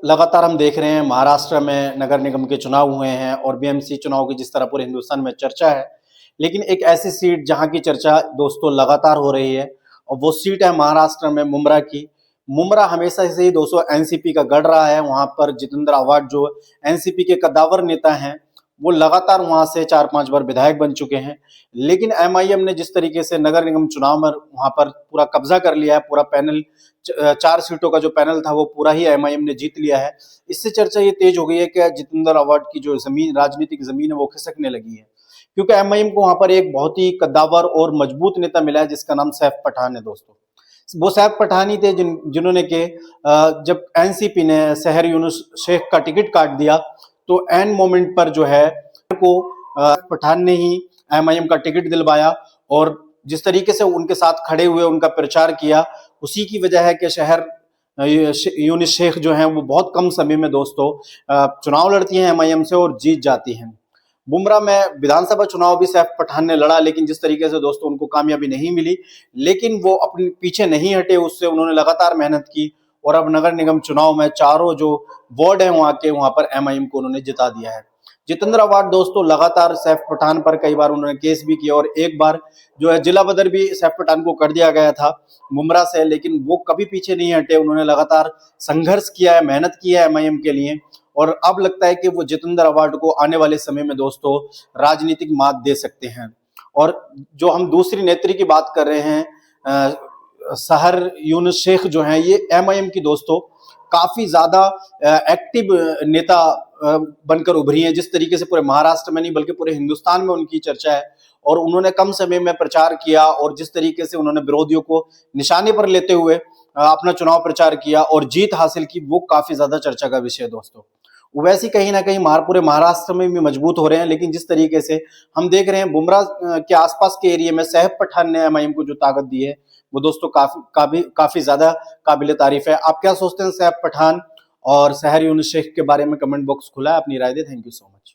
लगातार हम देख रहे हैं महाराष्ट्र में नगर निगम के चुनाव हुए हैं और बीएमसी चुनाव की जिस तरह पूरे हिंदुस्तान में चर्चा है, लेकिन एक ऐसी सीट जहां की चर्चा दोस्तों लगातार हो रही है और वो सीट है महाराष्ट्र में मुंब्रा की। मुंब्रा हमेशा से ही दोस्तों एनसीपी का गढ़ रहा है। वहां पर जितेंद्र आव्हाड जो एनसीपी के कद्दावर नेता हैं, वो लगातार वहां से 4-5 बार विधायक बन चुके हैं। लेकिन एमआईएम ने जिस तरीके से नगर निगम चुनाव में वहां पर पूरा कब्जा कर लिया है, पूरा पैनल 4 सीटों का जो पैनल था वो पूरा ही एमआईएम ने जीत लिया है। इससे चर्चा ये तेज हो गई है कि जितेंद्र आव्हाड की जो जमीन, राजनीतिक जमीन है, वो खिसकने लगी है, क्योंकि एमआईएम को वहां पर एक बहुत ही कद्दावर और मजबूत नेता मिला है जिसका नाम सैफ पठान है दोस्तों। वो सैफ पठान ही थे जिन्होंने के जब एनसीपी ने शहर यूनुस शेख का टिकट काट दिया तो एन मोमेंट पर जो है को पठान ने ही एमआईएम का टिकट दिलवाया और जिस तरीके से उनके साथ खड़े हुए उनका प्रचार किया, उसी की वजह है कि शहर यूनुस शेख जो है वो बहुत कम समय में दोस्तों चुनाव लड़ती हैं एमआईएम से और जीत जाती हैं। बुमरा में विधानसभा चुनाव भी सैफ पठान ने लड़ा, लेकिन जिस तरीके से दोस्तों उनको कामयाबी नहीं मिली, लेकिन वो अपने पीछे नहीं हटे, उससे उन्होंने लगातार मेहनत की और अब नगर निगम चुनाव में चारों जो वार्ड है वहां पर एमआईएम को उन्होंने जिता दिया है। जितेंद्र आव्हाड दोस्तों लगातार सैफ पठान पर कई बार उन्होंने केस भी किया और एक बार जो है जिला बदर भी सैफ पठान को कर दिया गया था मुंब्रा से, लेकिन वो कभी पीछे नहीं हटे। उन्होंने लगातार संघर्ष किया है, मेहनत की है एमआईएम के लिए और अब लगता है कि वो जितेंद्र आव्हाड को आने वाले समय में दोस्तों राजनीतिक मात दे सकते हैं। और जो हम दूसरी नेत्री की बात कर रहे हैं, शहर यूनुस शेख जो हैं, ये एमआईएम की दोस्तों काफी ज्यादा एक्टिव नेता बनकर उभरी हैं। जिस तरीके से पूरे महाराष्ट्र में नहीं बल्कि पूरे हिंदुस्तान में उनकी चर्चा है और उन्होंने कम समय में प्रचार किया और जिस तरीके से उन्होंने विरोधियों को निशाने पर लेते हुए अपना चुनाव प्रचार किया और जीत हासिल की, वो काफी ज्यादा चर्चा का विषय है दोस्तों। वैसे कहीं ना कहीं पूरे महाराष्ट्र में भी मजबूत हो रहे हैं, लेकिन जिस तरीके से हम देख रहे हैं बुमरा के आसपास के एरिया में सैफ पठान ने एमआईएम को जो ताकत दी है वो दोस्तों काफी ज्यादा काबिल तारीफ है। आप क्या सोचते हैं सैफ पठान और शहर यूनुस शेख के बारे में? कमेंट बॉक्स खुला है, अपनी राय दें। Thank you so much.